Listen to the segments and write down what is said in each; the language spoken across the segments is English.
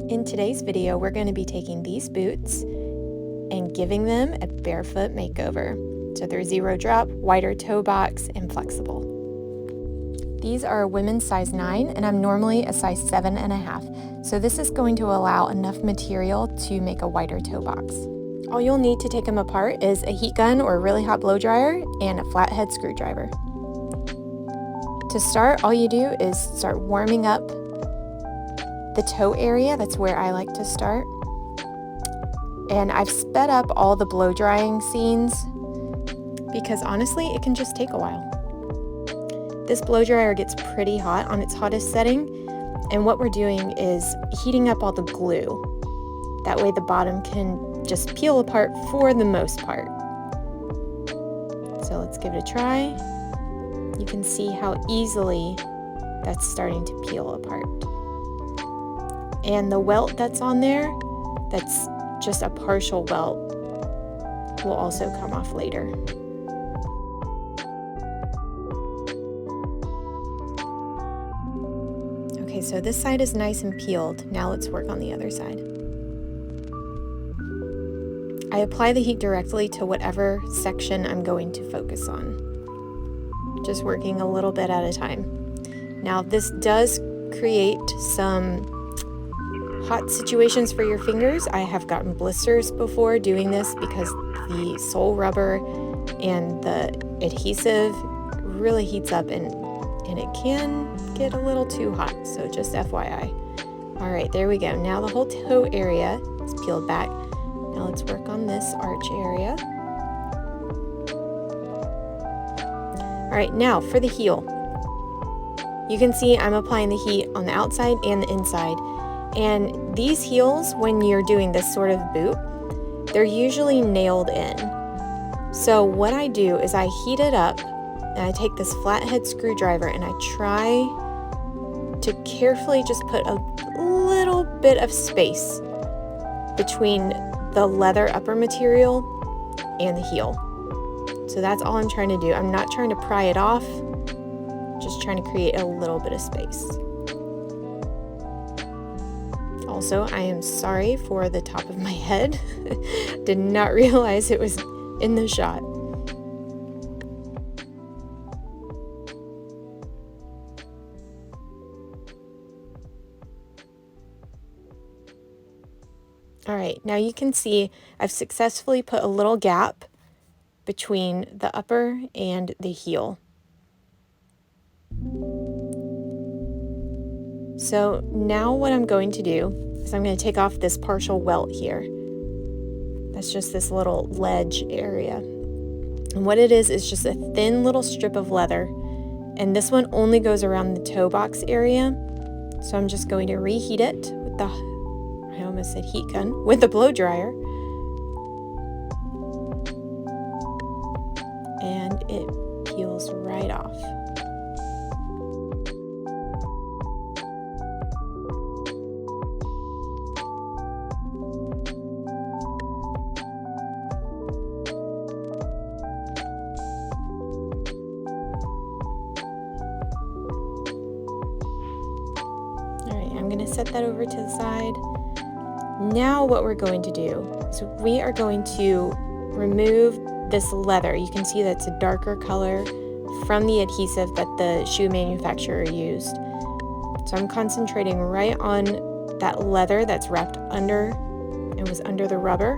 In today's video, we're going to be taking these boots and giving them a barefoot makeover. So they're zero drop, wider toe box, and flexible. These are a women's size 9, and I'm normally a size 7.5. So this is going to allow enough material to make a wider toe box. All you'll need to take them apart is a heat gun or a really hot blow dryer and a flathead screwdriver. To start, all you do is start warming up the toe area. That's where I like to start. And I've sped up all the blow drying scenes because honestly, it can just take a while. This blow dryer gets pretty hot on its hottest setting, and what we're doing is heating up all the glue. That way the bottom can just peel apart for the most part. So let's give it a try. You can see how easily that's starting to peel apart. And the welt that's on there, that's just a partial welt, will also come off later. Okay, so this side is nice and peeled. Now let's work on the other side. I apply the heat directly to whatever section I'm going to focus on, just working a little bit at a time. Now this does create some hot situations for your fingers. I have gotten blisters before doing this because the sole rubber and the adhesive really heats up and it can get a little too hot, so just FYI. All right, there we go. Now the whole toe area is peeled back. Now let's work on this arch area. All right, now for the heel. You can see I'm applying the heat on the outside and the inside. And these heels, when you're doing this sort of boot, they're usually nailed in. So what I do is I heat it up and I take this flathead screwdriver and I try to carefully just put a little bit of space between the leather upper material and the heel. So that's all I'm trying to do. I'm not trying to pry it off, just trying to create a little bit of space. Also, I am sorry for the top of my head. Did not realize it was in the shot. All right, now you can see I've successfully put a little gap between the upper and the heel. So now what I'm going to do is I'm going to take off this partial welt here. That's just this little ledge area. And what it is just a thin little strip of leather. And this one only goes around the toe box area. So I'm just going to reheat it with the, I almost said heat gun, with the blow dryer. And it peels right off. I'm going to set that over to the side. Now what we're going to do is we are going to remove this leather. You can see that's a darker color from the adhesive that the shoe manufacturer used. So I'm concentrating right on that leather that's wrapped under and was under the rubber.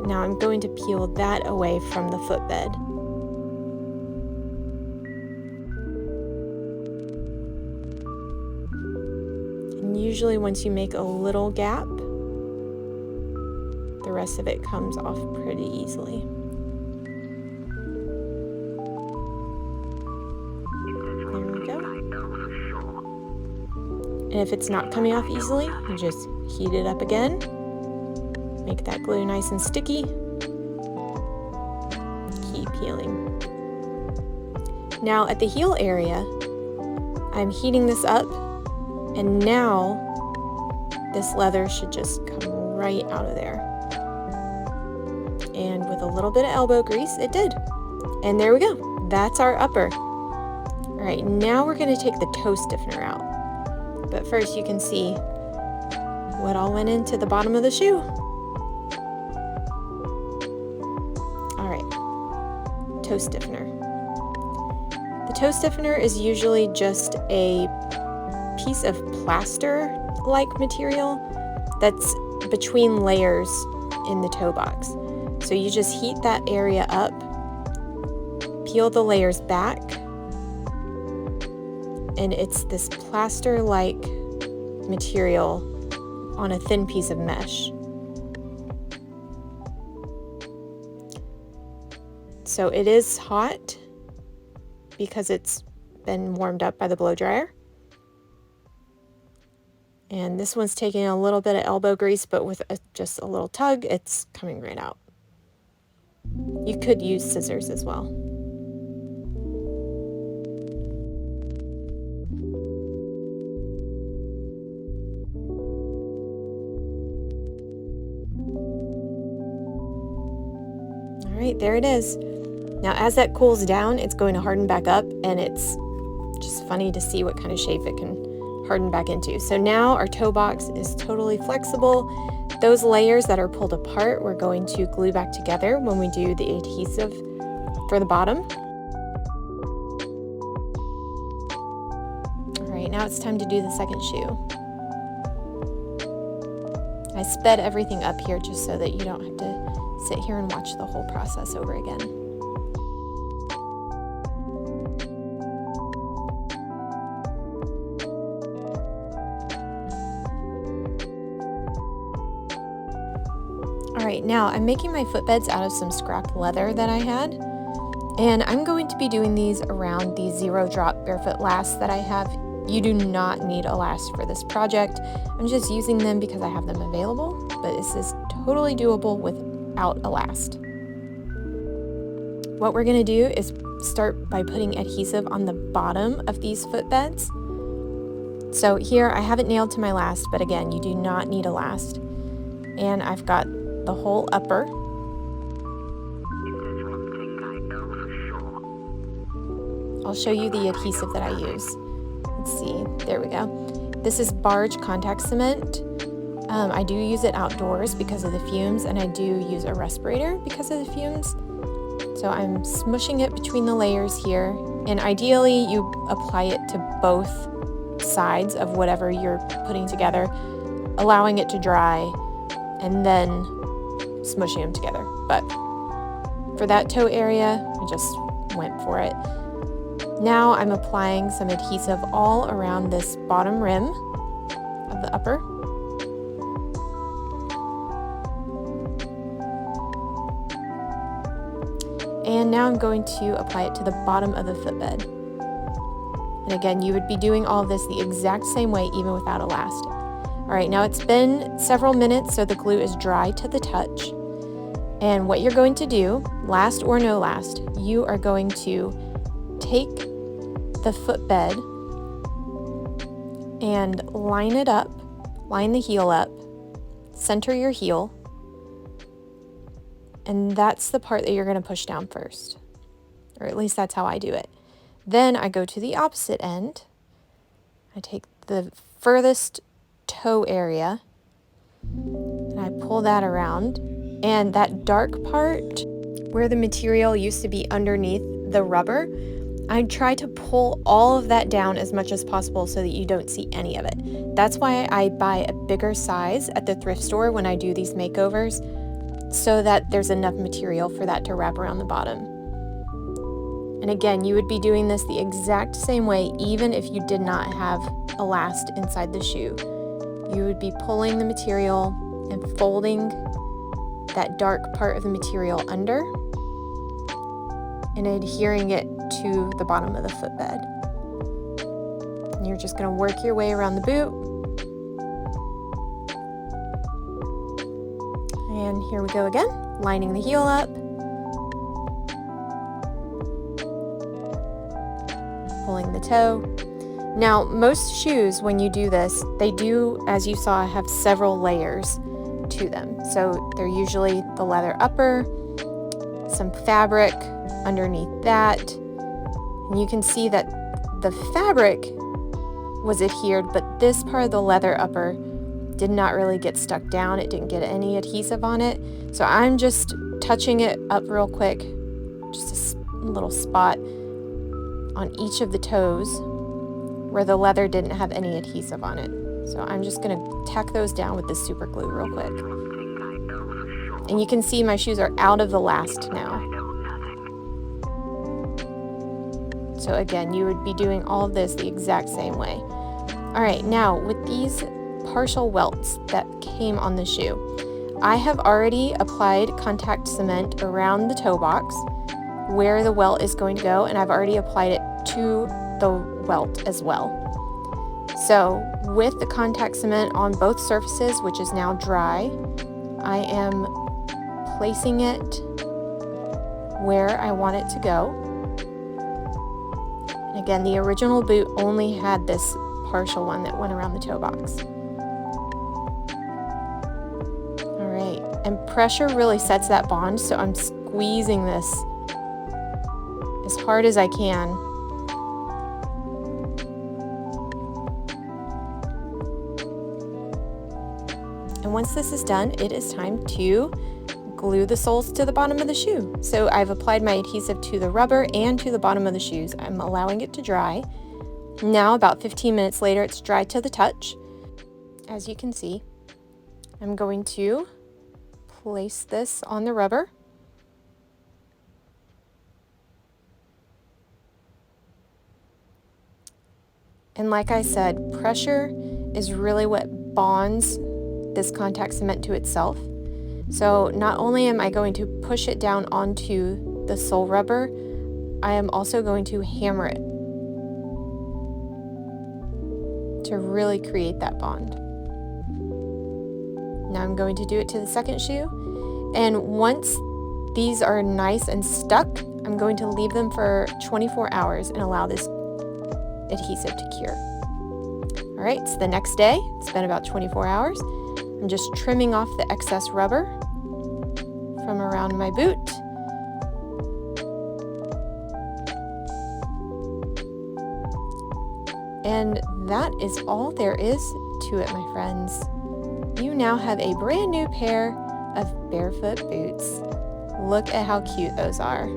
Now I'm going to peel that away from the footbed. Usually once you make a little gap, the rest of it comes off pretty easily. There we go. And if it's not coming off easily, you just heat it up again. Make that glue nice and sticky. Keep peeling. Now at the heel area, I'm heating this up. And now this leather should just come right out of there. And with a little bit of elbow grease, it did. And there we go. That's our upper. All right, now we're going to take the toe stiffener out. But first you can see what all went into the bottom of the shoe. All right, toe stiffener. The toe stiffener is usually just a piece of plaster-like material that's between layers in the toe box. So you just heat that area up, peel the layers back, and it's this plaster-like material on a thin piece of mesh. So it is hot because it's been warmed up by the blow dryer. And this one's taking a little bit of elbow grease, but with just a little tug, it's coming right out. You could use scissors as well. All right, there it is. Now, as that cools down, it's going to harden back up, and it's just funny to see what kind of shape it can harden back into. So now our toe box is totally flexible. Those layers that are pulled apart, we're going to glue back together when we do the adhesive for the bottom. All right, now it's time to do the second shoe. I sped everything up here just so that you don't have to sit here and watch the whole process over again. Alright, now I'm making my footbeds out of some scrap leather that I had, and I'm going to be doing these around the 0 drop barefoot lasts that I have. You do not need a last for this project. I'm just using them because I have them available, but this is totally doable without a last. What we're going to do is start by putting adhesive on the bottom of these footbeds. So here I have it nailed to my last, but again, you do not need a last. And I've got the whole upper. I'll show you the adhesive that I use. Let's see, there we go. This is barge contact cement. I do use it outdoors because of the fumes, and I do use a respirator because of the fumes. So I'm smushing it between the layers here, and ideally you apply it to both sides of whatever you're putting together, allowing it to dry, and then smushing them together. But for that toe area, I just went for it. Now I'm applying some adhesive all around this bottom rim of the upper. And now I'm going to apply it to the bottom of the footbed. And again, you would be doing all of this the exact same way, even without a last. All right, now it's been several minutes, so the glue is dry to the touch. And what you're going to do, last or no last, you are going to take the footbed and line it up, line the heel up, center your heel, and that's the part that you're going to push down first, or at least that's how I do it. Then I go to the opposite end. I take the furthest toe area and I pull that around, and that dark part where the material used to be underneath the rubber, I try to pull all of that down as much as possible so that you don't see any of it. That's why I buy a bigger size at the thrift store when I do these makeovers, so that there's enough material for that to wrap around the bottom. And again, you would be doing this the exact same way even if you did not have a last inside the shoe. You would be pulling the material and folding that dark part of the material under and adhering it to the bottom of the footbed. And you're just going to work your way around the boot. And here we go again, lining the heel up, pulling the toe. Now, most shoes, when you do this, they do, as you saw, have several layers to them. So they're usually the leather upper, some fabric underneath that, and you can see that the fabric was adhered, but this part of the leather upper did not really get stuck down. It didn't get any adhesive on it. So I'm just touching it up real quick, just a little spot on each of the toes where the leather didn't have any adhesive on it. So I'm just gonna tack those down with this super glue real quick. And you can see my shoes are out of the last now. So again, you would be doing all of this the exact same way. All right, now with these partial welts that came on the shoe, I have already applied contact cement around the toe box where the welt is going to go, and I've already applied it to the welt as well. So with the contact cement on both surfaces, which is now dry, I am placing it where I want it to go. And again, the original boot only had this partial one that went around the toe box. All right, and pressure really sets that bond, so I'm squeezing this as hard as I can. And once this is done, it is time to glue the soles to the bottom of the shoe. So I've applied my adhesive to the rubber and to the bottom of the shoes. I'm allowing it to dry. Now, about 15 minutes later, it's dry to the touch. As you can see, I'm going to place this on the rubber. And like I said, pressure is really what bonds this contact cement to itself. So not only am I going to push it down onto the sole rubber, I am also going to hammer it to really create that bond. Now I'm going to do it to the second shoe, and once these are nice and stuck, I'm going to leave them for 24 hours and allow this adhesive to cure. All right, so the next day, it's been about 24 hours. I'm just trimming off the excess rubber from around my boot. And that is all there is to it, my friends. You now have a brand new pair of barefoot boots. Look at how cute those are.